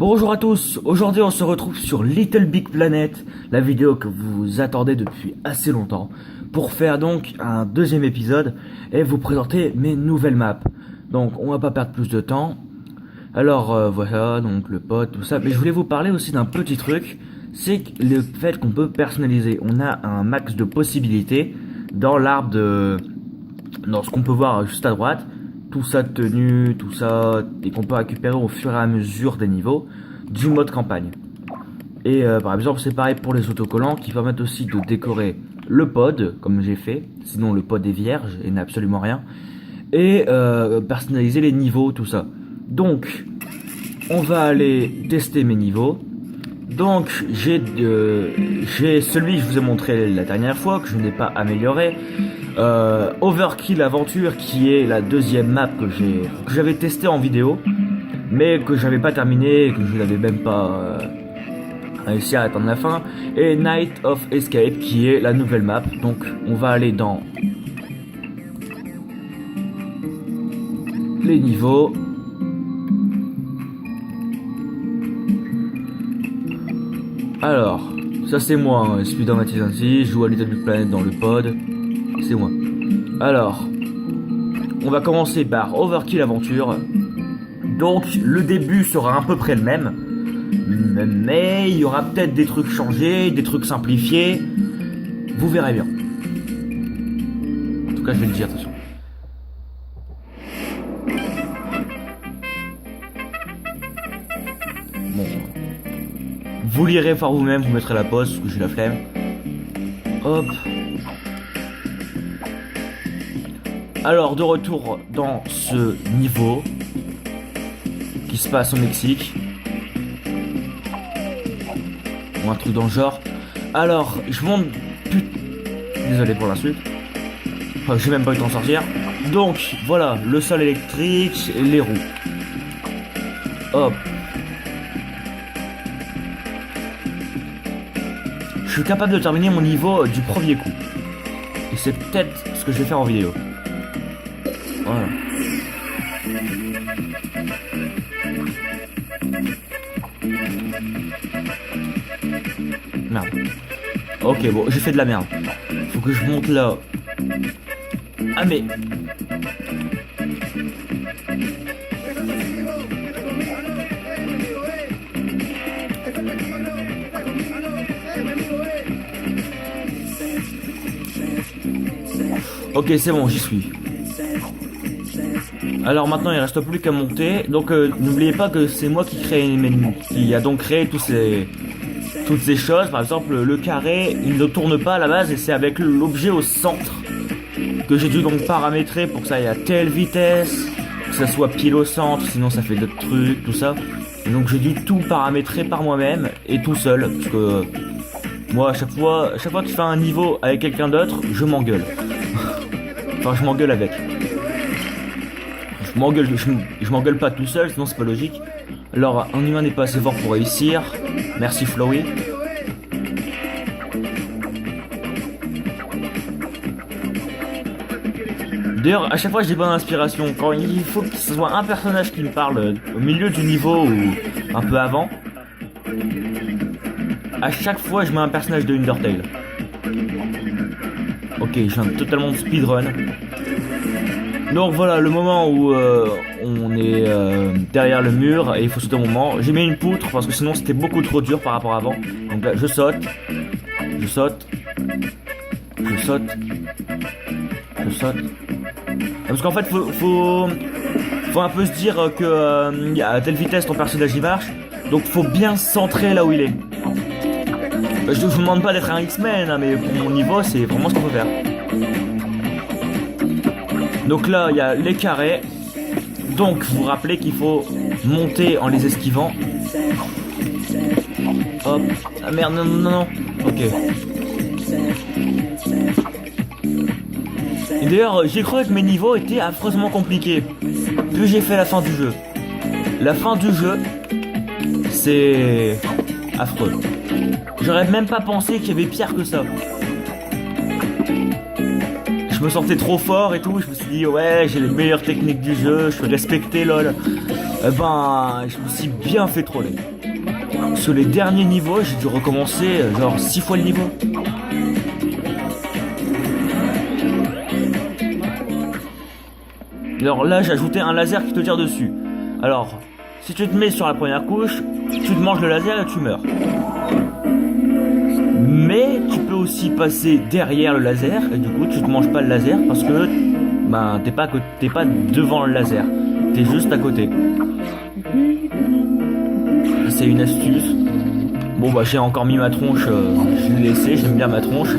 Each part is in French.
Bonjour à tous, aujourd'hui on se retrouve sur Little Big Planet, la vidéo que vous attendez depuis assez longtemps, pour faire donc un deuxième épisode et vous présenter mes nouvelles maps. Donc on va pas perdre plus de temps. Alors voilà, donc le pod, tout ça, mais je voulais vous parler aussi d'un petit truc, c'est le fait qu'on peut personnaliser. On a un max de possibilités dans l'arbre de... dans ce qu'on peut voir juste à droite. Tout ça de tenue, tout ça, et qu'on peut récupérer au fur et à mesure des niveaux du mode campagne. Et par exemple c'est pareil pour les autocollants qui permettent aussi de décorer le pod, comme j'ai fait, sinon le pod est vierge et n'a absolument rien, et personnaliser les niveaux, tout ça. Donc on va aller tester mes niveaux. Donc j'ai celui que je vous ai montré la dernière fois, que je n'ai pas amélioré. Overkill Aventure, qui est la deuxième map que j'avais testé en vidéo, mais que j'avais pas terminé et que je n'avais même pas réussi à atteindre la fin. Et Night of Escape, qui est la nouvelle map. Donc on va aller dans les niveaux. Alors, ça c'est moi, hein, Speed ainsi, je joue à Little Big Planet dans le pod, c'est moi. Alors, on va commencer par Overkill Aventure. Donc, le début sera à peu près le même, mais il y aura peut-être des trucs changés, des trucs simplifiés, vous verrez bien. En tout cas, je vais le dire, attention. Bon, vous lirez par vous-même, vous mettrez la pause, parce que j'ai la flemme. Hop. Alors, de retour dans ce niveau qui se passe au Mexique, ou un truc dans le genre. Alors, je monte... Désolé pour la suite. Enfin, j'ai même pas eu le temps de sortir. Donc, voilà, le sol électrique, les roues. Hop. Je suis capable de terminer mon niveau du premier coup. Et c'est peut-être ce que je vais faire en vidéo. Voilà. Merde. Ok, bon, j'ai fait de la merde. Faut que je monte là. Ah mais... Ok, c'est bon, j'y suis. Alors maintenant il reste plus qu'à monter. Donc n'oubliez pas que c'est moi qui a donc créé toutes ces choses. Par exemple le carré il ne tourne pas à la base et c'est avec l'objet au centre que j'ai dû donc paramétrer pour que ça aille à telle vitesse, que ça soit pile au centre, sinon ça fait d'autres trucs, tout ça. Et donc j'ai dû tout paramétrer par moi-même et tout seul, parce que moi à chaque fois que je fais un niveau avec quelqu'un d'autre, je m'engueule. Enfin je m'engueule avec. Je m'engueule pas tout seul, sinon c'est pas logique. Alors, un humain n'est pas assez fort pour réussir. Merci Flowey. D'ailleurs, à chaque fois j'ai bonne inspiration. Quand il faut que ce soit un personnage qui me parle au milieu du niveau ou un peu avant, à chaque fois je mets un personnage de Undertale. Ok, je viens totalement de speedrun. Donc voilà, le moment où on est derrière le mur et il faut sauter au moment. J'ai mis une poutre parce que sinon c'était beaucoup trop dur par rapport à avant. Donc là, je saute. Parce qu'en fait, faut un peu se dire que à telle vitesse ton personnage y marche. Donc faut bien se centrer là où il est. Je vous demande pas d'être un X-Men, hein, mais pour mon niveau, c'est vraiment ce qu'on peut faire. Donc là, il y a les carrés. Donc, vous vous rappelez qu'il faut monter en les esquivant. Hop. Ah merde, non. Ok. Et d'ailleurs, j'ai cru que mes niveaux étaient affreusement compliqués. Plus j'ai fait la fin du jeu. La fin du jeu, c'est affreux. J'aurais même pas pensé qu'il y avait pire que ça. Je me sentais trop fort et tout, je me suis dit ouais j'ai les meilleures techniques du jeu, je suis respecté lol. Ben je me suis bien fait troller. Sur les derniers niveaux, j'ai dû recommencer genre 6 fois le niveau. Alors là, j'ai ajouté un laser qui te tire dessus. Alors, si tu te mets sur la première couche, tu te manges le laser et tu meurs. Mais tu peux aussi passer derrière le laser et du coup tu te manges pas le laser parce que ben t'es pas devant le laser, t'es juste à côté. C'est une astuce. Bon bah j'ai encore mis ma tronche, je l'ai laissé, j'aime bien ma tronche.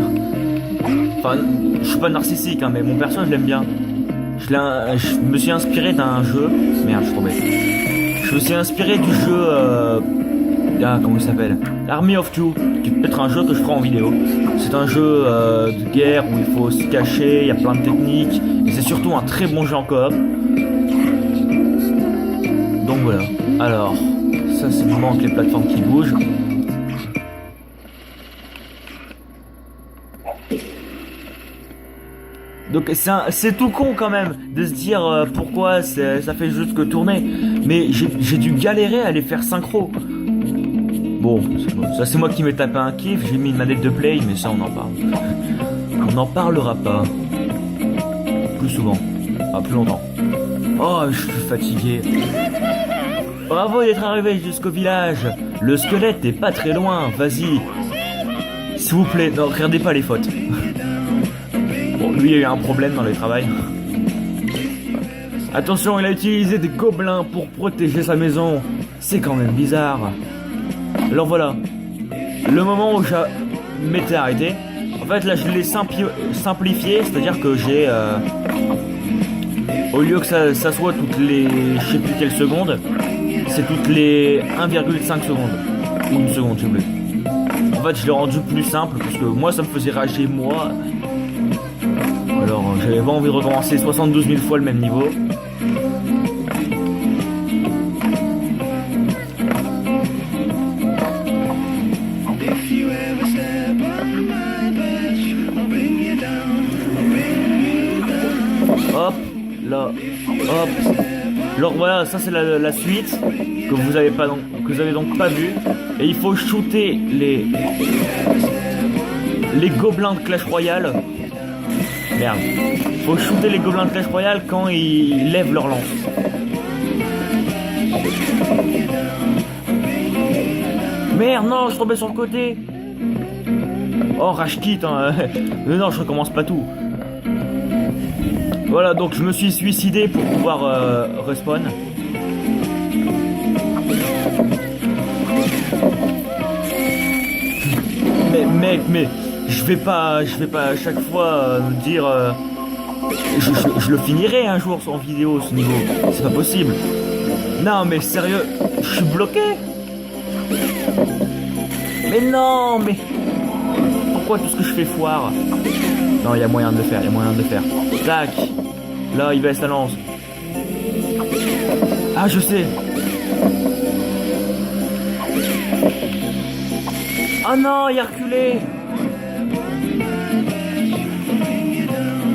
Enfin, je suis pas narcissique hein, mais mon perso je l'aime bien. Je me suis inspiré d'un jeu. Merde, je suis tombé. Je me suis inspiré du jeu. Comment il s'appelle? Army of Two, qui peut être un jeu que je ferai en vidéo. C'est un jeu de guerre où il faut se cacher, il y a plein de techniques. Et c'est surtout un très bon jeu en coop. Donc voilà. Alors, ça c'est le moment avec les plateformes qui bougent. Donc c'est tout con quand même de se dire pourquoi ça fait juste que tourner. Mais j'ai dû galérer à les faire synchro. Bon, ça c'est moi qui m'ai tapé un kiff, j'ai mis une manette de play, mais ça on en parle. On n'en parlera pas. Plus souvent. Ah, plus longtemps. Oh, je suis fatigué. Bravo d'être arrivé jusqu'au village. Le squelette est pas très loin, vas-y. S'il vous plaît, ne regardez pas les fautes. Bon, lui il a eu un problème dans le travail. Attention, il a utilisé des gobelins pour protéger sa maison. C'est quand même bizarre. Alors voilà, le moment où je m'étais arrêté, en fait là je l'ai simplifié, c'est-à-dire que j'ai, au lieu que ça soit toutes les, je sais plus quelles secondes, c'est toutes les 1,5 secondes, ou une seconde, je sais plus. En fait je l'ai rendu plus simple, parce que moi ça me faisait rager moi. Alors j'avais pas envie de recommencer 72 000 fois le même niveau. Hop, là, hop. Alors voilà, ça c'est la suite que vous avez donc pas vu. Et il faut shooter les gobelins de Clash Royale. Merde. Il faut shooter les gobelins de Clash Royale quand ils lèvent leur lance. Merde, non, je suis tombé sur le côté. Oh, rage kit, hein. Non, je recommence pas tout. Voilà, donc je me suis suicidé pour pouvoir respawn. Mais je vais pas à chaque fois me dire je le finirai un jour en vidéo ce niveau. C'est pas possible. Non mais sérieux, je suis bloqué. Mais non, mais pourquoi tout ce que je fais foire? Non, il y a moyen de le faire, Tac. Là, il baisse la lance. Ah, je sais. Ah non, il a reculé.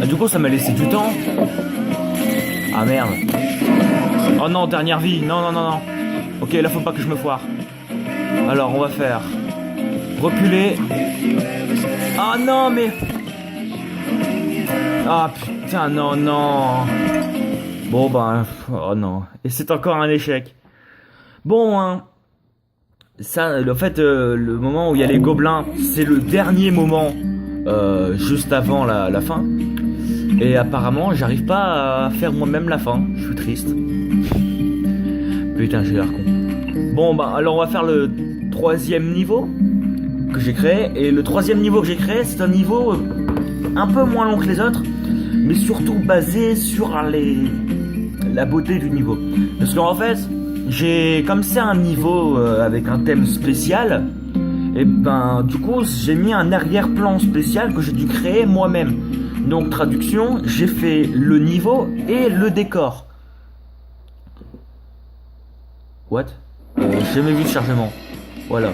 Ah, du coup, ça m'a laissé du temps. Ah merde. Oh non, dernière vie. Non. Ok, là, faut pas que je me foire. Alors, on va faire reculer. Ah non, mais... Ah putain, non. Bon ben, oh non. Et c'est encore un échec. Bon, hein. Ça, en fait, le moment où il y a les gobelins, c'est le dernier moment, juste avant la fin. Et apparemment, j'arrive pas à faire moi-même la fin. Je suis triste. Putain, j'ai l'air con. Bon, bah, alors on va faire le 3e niveau que j'ai créé. Et le 3e niveau que j'ai créé, c'est un niveau un peu moins long que les autres, mais surtout basé sur la beauté du niveau. Parce qu'en fait, comme c'est un niveau avec un thème spécial, et ben du coup j'ai mis un arrière-plan spécial que j'ai dû créer moi-même. Donc traduction, j'ai fait le niveau et le décor. What? J'ai jamais vu de chargement. Voilà.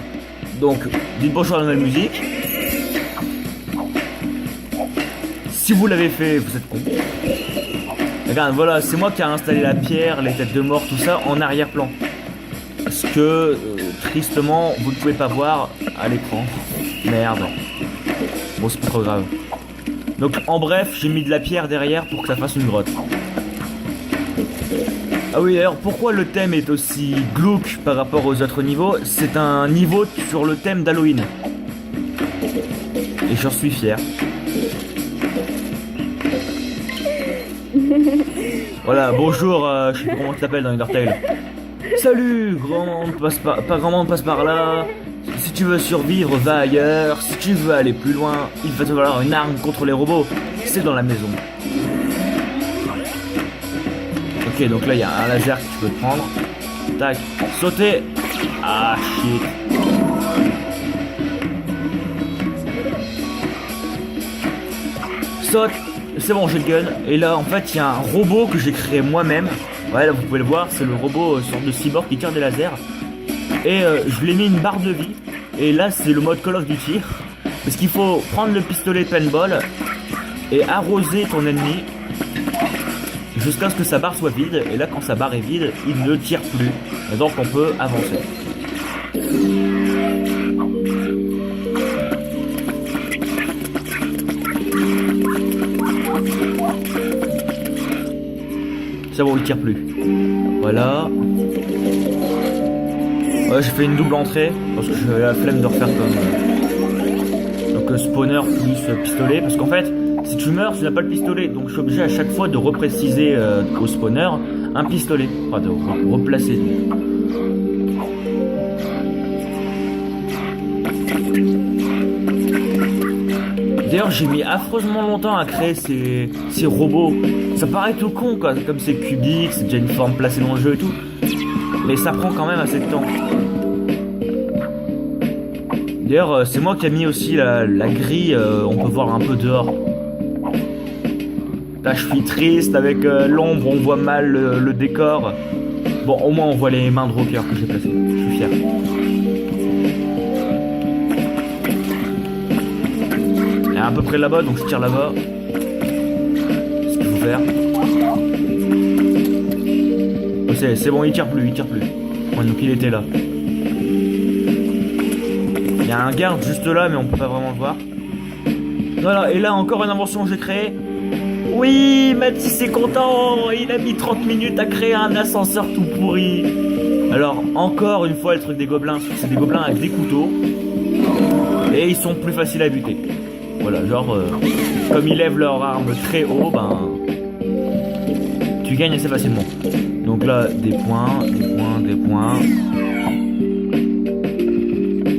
Donc, dites bonjour à la nouvelle musique. Si vous l'avez fait, vous êtes con. Regarde, voilà, c'est moi qui ai installé la pierre, les têtes de mort, tout ça en arrière-plan. ce que, tristement, vous ne pouvez pas voir à l'écran. Merde. Bon, c'est pas trop grave. Donc, en bref, j'ai mis de la pierre derrière pour que ça fasse une grotte. Ah oui, d'ailleurs, pourquoi le thème est aussi glauque par rapport aux autres niveaux? C'est un niveau sur le thème d'Halloween. Et j'en suis fier. Voilà, bonjour, je sais pas comment tu t'appelles dans Undertale. Salut, grand monde passe pas grand monde passe par là. Si tu veux survivre, va ailleurs. Si tu veux aller plus loin, il va te falloir une arme contre les robots. C'est dans la maison. Ok, donc là il y a un laser que tu peux prendre. Tac, sauter. Ah shit. Saute. C'est bon, j'ai le gun. Et là, en fait, il y a un robot que j'ai créé moi-même. Ouais, là, vous pouvez le voir, c'est le robot sorte de cyborg qui tire des lasers. Et je lui ai mis une barre de vie. Et là, c'est le mode Call of Duty. Parce qu'il faut prendre le pistolet paintball et arroser ton ennemi jusqu'à ce que sa barre soit vide. Et là, quand sa barre est vide, il ne tire plus. Et donc, on peut avancer. C'est bon, il tire plus. Voilà. Ouais, j'ai fait une double entrée parce que j'avais la flemme de refaire comme donc spawner plus pistolet. Parce qu'en fait, si tu meurs, tu n'as pas le pistolet. Donc je suis obligé à chaque fois de repréciser au spawner un pistolet. Enfin, de replacer. D'ailleurs, j'ai mis affreusement longtemps à créer ces robots. Ça paraît tout con, quoi. Comme c'est cubique, c'est déjà une forme placée dans le jeu et tout. Mais ça prend quand même assez de temps. D'ailleurs, c'est moi qui ai mis aussi la grille. On peut voir un peu dehors. Là, je suis triste. Avec l'ombre, on voit mal le décor. Bon, au moins, on voit les mains de rocker que j'ai placées. Je suis fier. À peu près là-bas, donc je tire là-bas. Ce qu'il faut faire. Oh, c'est bon, il tire plus. Ouais, donc il était là. Il y a un garde juste là, mais on peut pas vraiment le voir. Voilà, et là encore une invention que j'ai créée. Oui, Mathis est content. Il a mis 30 minutes à créer un ascenseur tout pourri. Alors, encore une fois, le truc des gobelins, c'est des gobelins avec des couteaux. Et ils sont plus faciles à buter. Voilà, genre, comme ils lèvent leur arme très haut, ben, tu gagnes assez facilement. Donc là, des points.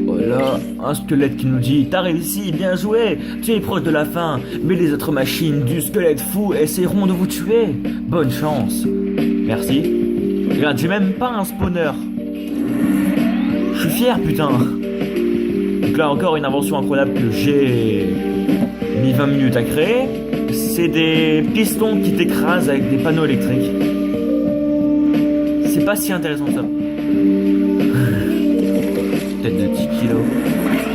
Voilà, un squelette qui nous dit « T'as réussi, bien joué, tu es proche de la fin, mais les autres machines du squelette fou essaieront de vous tuer. Bonne chance. » Merci. Regarde, j'ai même pas un spawner. Je suis fier, putain. Donc là, encore une invention incroyable que j'ai mis 20 minutes à créer. C'est des pistons qui t'écrasent avec des panneaux électriques. C'est pas si intéressant que ça. Tête de 10 kilos.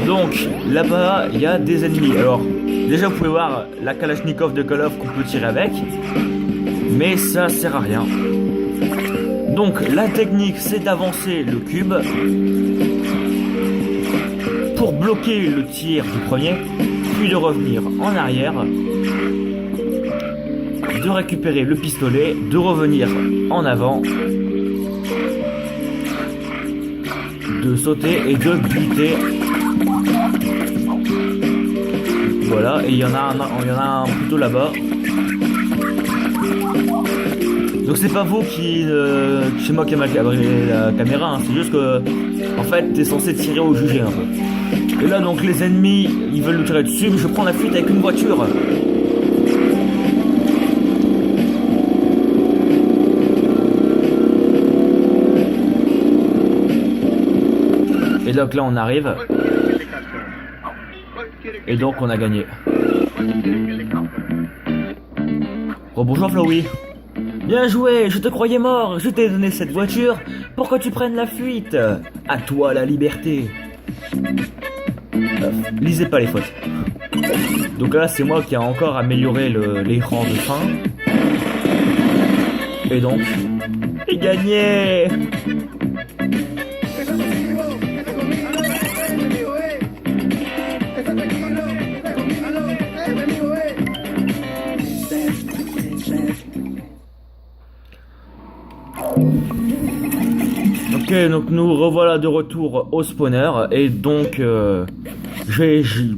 Donc, là-bas, il y a des ennemis. Alors, déjà, vous pouvez voir la Kalachnikov de Call of qu'on peut tirer avec. Mais ça sert à rien. Donc, la technique, c'est d'avancer le cube pour bloquer le tir du premier, puis de revenir en arrière, de récupérer le pistolet, de revenir en avant, de sauter et de buter. Voilà, et il y en a un plutôt là-bas. Donc c'est pas vous qui... c'est moi qui ai mal cabré la caméra, hein. C'est juste que... En fait, t'es censé tirer au jugé un peu. Et là, donc, les ennemis, ils veulent nous tirer dessus, mais je prends la fuite avec une voiture. Et donc là, on arrive. Et donc, on a gagné. Oh, bonjour, Flowey. Bien joué, je te croyais mort, je t'ai donné cette voiture pour que tu prennes la fuite. À toi la liberté. Lisez pas les fautes. Donc là, c'est moi qui a encore amélioré l'écran de fin. Et donc, j'ai gagné. Ok, donc nous revoilà de retour au spawner et donc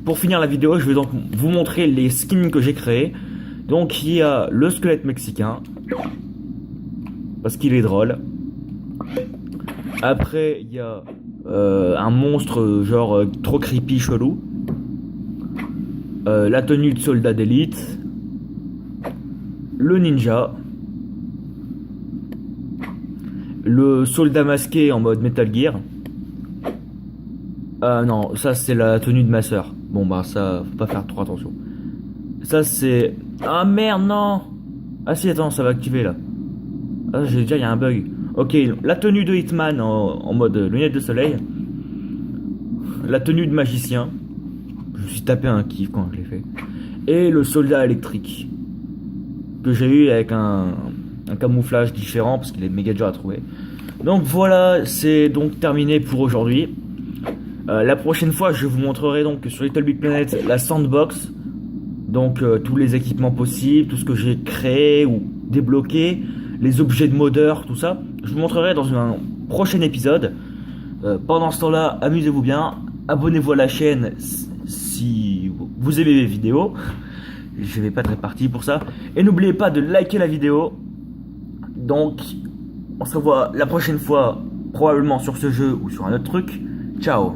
pour finir la vidéo, je vais donc vous montrer les skins que j'ai créés. Donc il y a le squelette mexicain parce qu'il est drôle. Après il y a un monstre genre trop creepy chelou. La tenue de soldat d'élite, le ninja, le soldat masqué en mode Metal Gear. Non, ça c'est la tenue de ma soeur. Bon bah ça, faut pas faire trop attention. Ça c'est... Ah merde non. Ah si attends, ça va activer là. Ah j'ai déjà, il y a un bug. Ok, la tenue de Hitman en mode lunettes de soleil. La tenue de magicien. Je me suis tapé un kiff quand je l'ai fait. Et le soldat électrique. Que j'ai eu avec un camouflage différent parce qu'il est méga dur à trouver. Donc voilà, c'est donc terminé pour aujourd'hui. La prochaine fois, je vous montrerai donc sur Little Big Planet la sandbox. Donc tous les équipements possibles, tout ce que j'ai créé ou débloqué, les objets de modeur, tout ça. Je vous montrerai dans un prochain épisode. Pendant ce temps-là, amusez-vous bien. Abonnez-vous à la chaîne si vous aimez mes vidéos. Je vais pas être réparti pour ça. Et n'oubliez pas de liker la vidéo. Donc, on se revoit la prochaine fois, probablement sur ce jeu ou sur un autre truc. Ciao!